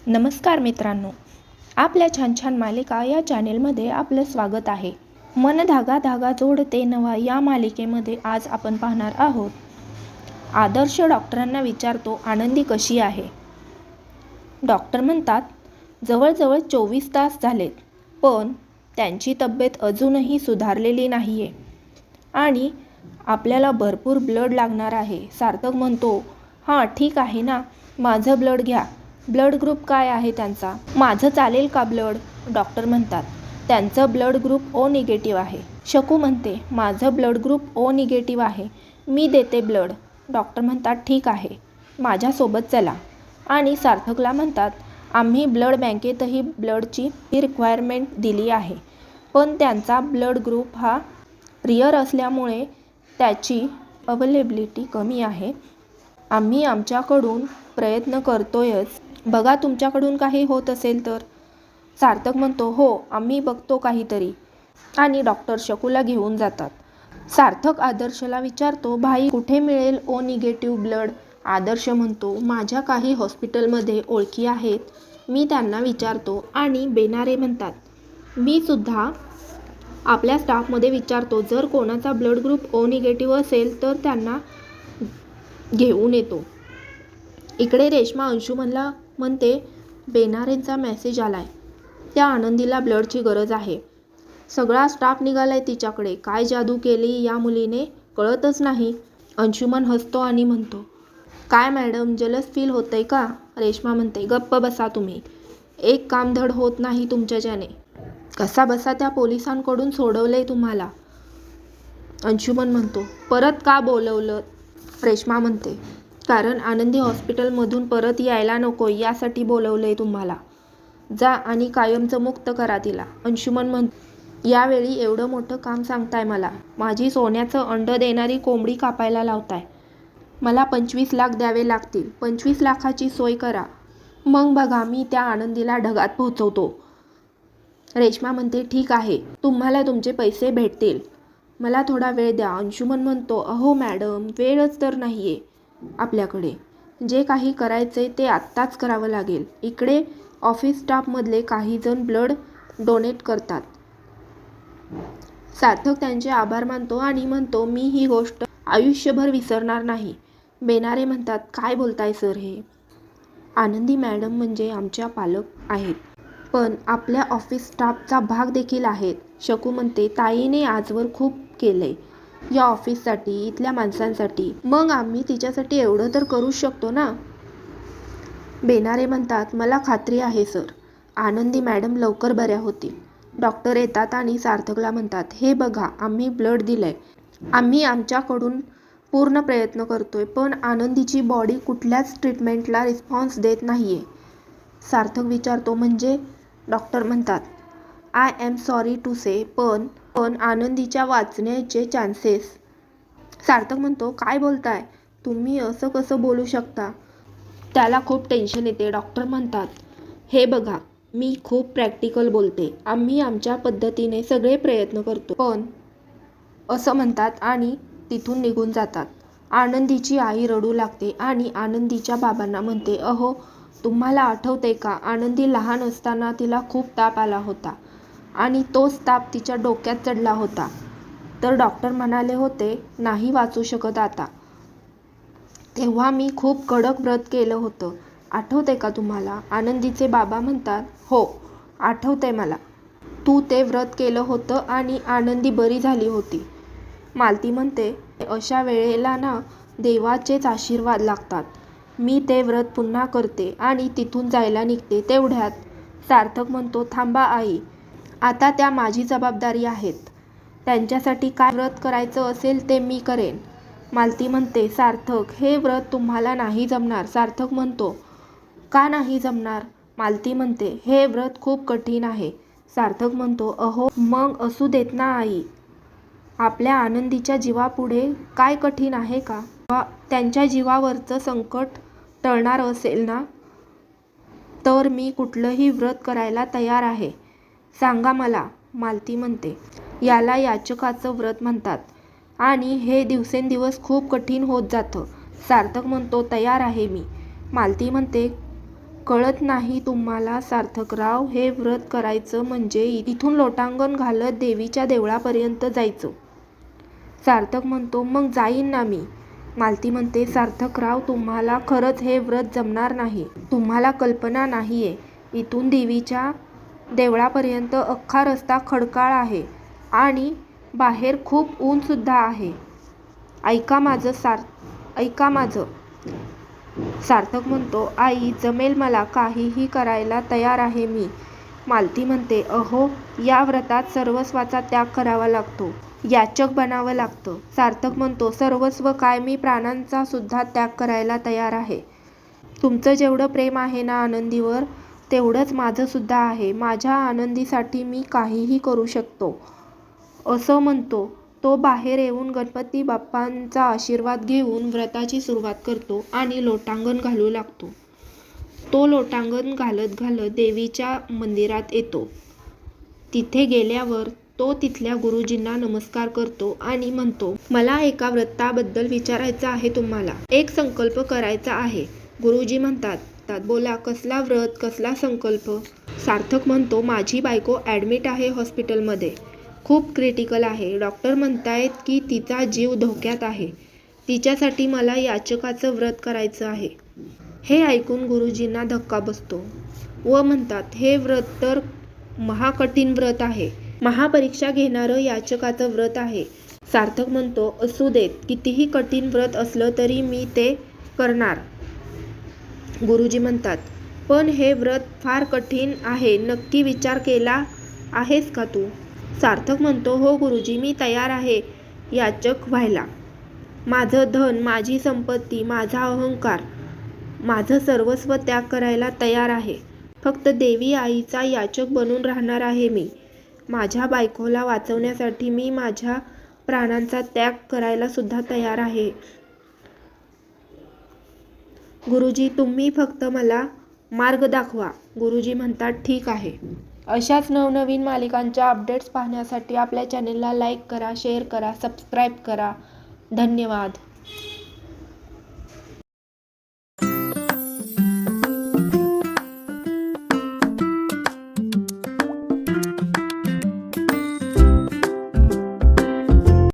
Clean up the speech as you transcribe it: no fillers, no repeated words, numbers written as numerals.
नमस्कार मित्रांनो, आपल्या छान छान मालिका या चॅनेलमध्ये आपलं स्वागत आहे. मन धागा धागा जोडते नवा या मालिकेमध्ये आज आपण पाहणार आहोत. आदर्श डॉक्टरांना विचारतो आनंदी कशी आहे. डॉक्टर म्हणतात जवळजवळ 24 तास झालेत, पण त्यांची तब्येत अजूनही सुधारलेली नाहीये आणि आपल्याला भरपूर ब्लड लागणार आहे. सार्थक म्हणतो, हां ठीक आहे ना, माझं ब्लड घ्या. ब्लड ग्रुप काय आहे त्यांचा? माझं चालेल का ब्लड? डॉक्टर म्हणतात त्यांचं ब्लड ग्रुप ओ निगेटिव्ह आहे. शकू म्हणते माझं ब्लड ग्रुप ओ निगेटिव्ह आहे, मी देते ब्लड. डॉक्टर म्हणतात ठीक आहे, माझ्यासोबत चला. आणि सार्थकला म्हणतात आम्ही ब्लड बँकेतही ब्लडची रिक्वायरमेंट दिली आहे, पण त्यांचा ब्लड ग्रुप हा रिअर असल्यामुळे त्याची अवेलेबिलिटी कमी आहे. आम्ही आमच्याकडून प्रयत्न करतोयच, बघा तुमच्याकडून काही होत असेल तर. सार्थक म्हणतो हो, आम्ही बघतो काहीतरी. आणि डॉक्टर शकूला घेऊन जातात. सार्थक आदर्शला विचारतो भाई कुठे मिळेल ओ निगेटिव्ह ब्लड? आदर्श म्हणतो माझ्या काही हॉस्पिटलमध्ये ओळखी आहेत, मी त्यांना विचारतो. आणि बेनारे म्हणतात मी सुद्धा आपल्या स्टाफमध्ये विचारतो, जर कोणाचा ब्लड ग्रुप ओ निगेटिव्ह असेल तर त्यांना घेऊन येतो. इकडे रेश्मा अंशुमनला म्हणते बेनारेंचा मेसेज आलाय, त्या आनंदीला ब्लडची गरज आहे. सगळा स्टाफ निघालाय तिच्याकडे. काय जादू केली या मुलीने कळतच नाही. अंशुमन हसतो आणि म्हणतो काय मॅडम जलस फील होतंय का? रेश्मा म्हणते गप्प बसा तुम्ही, एक काम धड होत नाही तुमच्याच्याने. कसा बसा त्या पोलिसांकडून सोडवलंय तुम्हाला. अंशुमन म्हणतो परत का बोलवलं? रेश्मा म्हणते कारण आनंदी हॉस्पिटलमधून परत यायला नको यासाठी बोलवलंय तुम्हाला. जा आणि कायमचं मुक्त करा तिला. अंशुमन म्हणतो यावेळी एवढं मोठं काम सांगताय मला, माझी सोन्याचं अंड देणारी कोंबडी कापायला लावताय. मला 25 लाख द्यावे लागतील. 25 लाखाची सोय करा, मग बघा मी त्या आनंदीला ढगात पोहोचवतो. रेश्मा म्हणते ठीक आहे, तुम्हाला तुमचे पैसे भेटतील, मला थोडा वेळ द्या. अंशुमन म्हणतो अहो मॅडम, वेळच तर नाहीये आपल्याकडे, जे काही करायचे ते आत्ताच करावं लागेल. इकडे ऑफिस स्टाफमधले काही जण ब्लड डोनेट करतात. सार्थक त्यांचे आभार मानतो आणि म्हणतो मी ही गोष्ट आयुष्यभर विसरणार नाही. बेनारे म्हणतात काय बोलताय सर, हे आनंदी मॅडम म्हणजे आमच्या पालक आहेत, पण आपल्या ऑफिस स्टाफचा भाग देखील आहेत. शकू म्हणते ताईने आजवर खूप केलंय या ऑफिससाठी, इथल्या माणसांसाठी, मग आम्ही तिच्यासाठी एवढं तर करूच शकतो ना. बेनारे म्हणतात मला खात्री आहे सर, आनंदी मॅडम लवकर बऱ्या होतील. डॉक्टर येतात आणि सार्थकला म्हणतात हे बघा आम्ही ब्लड दिलंय, आम्ही आमच्याकडून पूर्ण प्रयत्न करतोय, पण आनंदीची बॉडी कुठल्याच ट्रीटमेंटला रिस्पॉन्स देत नाहीये. सार्थक विचारतो म्हणजे? डॉक्टर म्हणतात आय एम सॉरी टू से, पण आनंदीच्या वाचण्याचे चान्सेस. सार्थक म्हणतो काय बोलताय तुम्ही, असं कसं बोलू शकता? त्याला खूप टेन्शन येते. डॉक्टर म्हणतात हे बघा मी खूप प्रॅक्टिकल बोलते, आम्ही आमच्या पद्धतीने सगळे प्रयत्न करतो, पण असं म्हणतात आणि तिथून निघून जातात. आनंदीची आई रडू लागते आणि आनंदीच्या बाबांना म्हणते अहो तुम्हाला आठवते का, आनंदी लहान असताना तिला खूप ताप आला होता आणि तोच ताप तिच्या डोक्यात चढला होता, तर डॉक्टर म्हणाले होते नाही वाचू शकत आता. तेव्हा मी खूप कडक व्रत केलं होतं, आठवते का तुम्हाला? आनंदीचे बाबा म्हणतात हो आठवतंय मला, तू ते व्रत केलं होतं आणि आनंदी बरी झाली होती. मालती म्हणते अशा वेळेला ना देवाचेच आशीर्वाद लागतात. मी ते व्रत पुन्हा करते आणि तिथून जायला निघते. तेवढ्यात सार्थक म्हणतो थांबा आई, आता त्या माझी जबाबदारी आहेत, त्यांच्यासाठी काय व्रत करायचं असेल ते मी करेन. मालती म्हणते सार्थक हे व्रत तुम्हाला नाही जमणार. सार्थक म्हणतो का नाही जमणार? मालती म्हणते हे व्रत खूप कठीण आहे. सार्थक म्हणतो अहो मग असू देत ना आई, आपल्या आनंदीच्या जीवापुढे काय कठीण आहे का? त्यांच्या जीवावरचं संकट टळणार असेल ना, तर मी कुठलंही व्रत करायला तयार आहे, सांगा मला. मालती म्हणते याला याचकाचं व्रत म्हणतात आणि हे दिवसेंदिवस खूप कठीण होत जातं. सार्थक म्हणतो तयार आहे मी. मालती म्हणते कळत नाही तुम्हाला सार्थकराव, हे व्रत करायचं म्हणजे इथून लोटांगण घालत देवीच्या देवळापर्यंत जायचं. सार्थक म्हणतो, मग जाईन ना मी. मालती म्हणते, सार्थकराव तुम्हाला खरंच हे व्रत जमणार नाही. तुम्हाला कल्पना नाहीये, इथून देवीच्या देवळापर्यंत अख्खा रस्ता खडकाळ आहे आणि बाहेर खूप ऊन सुद्धा आहे. ऐका माझं. सार्थक म्हणतो, आई जमेल, मला काहीही करायला तयार आहे मी. मालती म्हणते, अहो या व्रतात सर्वस्वाचा त्याग करावा लागतो, याचक बनावं लागतं. सार्थक म्हणतो, सर्वस्व काय, मी प्राणांचा सुद्धा त्याग करायला तयार आहे. तुमचं जेवढं प्रेम आहे ना आनंदीवर, तेवढंच माझं सुद्धा आहे. माझ्या आनंदीसाठी मी काहीही करू शकतो. असं म्हणतो तो बाहेर येऊन गणपती बाप्पांचा आशीर्वाद घेऊन व्रताची सुरुवात करतो आणि लोटांगण घालू लागतो. तो लोटांगण घालत घालत देवीच्या मंदिरात येतो. तिथे गेल्यावर तो तिथल्या गुरुजींना नमस्कार करतो आणि म्हणतो, मला एका व्रताबद्दल विचारायचं आहे तुम्हाला. एक संकल्प करायचा आहे. गुरुजी म्हणतात, बोला, कसला व्रत, कसला संकल्प? सार्थक म्हणतो, माझी बायको ॲडमिट आहे हॉस्पिटलमध्ये. खूप क्रिटिकल आहे. डॉक्टर म्हणतायत की तिचा जीव धोक्यात आहे. तिच्यासाठी मला याचकाचं व्रत करायचं आहे. हे ऐकून गुरुजींना धक्का बसतो व म्हणतात, हे व्रत तर महाकठीण व्रत आहे. महापरीक्षा घेणारं याचकाचं व्रत आहे. सार्थक म्हणतो, असू देत, कितीही कठीण व्रत असलं तरी मी ते करणार. गुरुजी म्हणतात, पण हे व्रत फार कठीण आहे. नक्की विचार केला आहेस का तू? सार्थक म्हणतो, हो गुरुजी, मी तयार आहे याचक व्हायला. माझं धन, माझी संपत्ती, माझा अहंकार, माझं सर्वस्व त्याग करायला तयार आहे. फक्त देवी आईचा याचक बनून राहणार आहे मी. माझ्या बायकोला वाचवण्यासाठी मी माझ्या प्राणांचा त्याग करायला सुद्धा तयार आहे. गुरुजी, तुम्ही फक्त मला मार्ग दाखवा. गुरुजी म्हणतात, ठीक आहे. अशाच नवनवीन मालिकांच्या अपडेट्स पाहण्यासाठी आपल्या चॅनेलला लाईक करा, शेअर करा, सबस्क्राईब करा. धन्यवाद.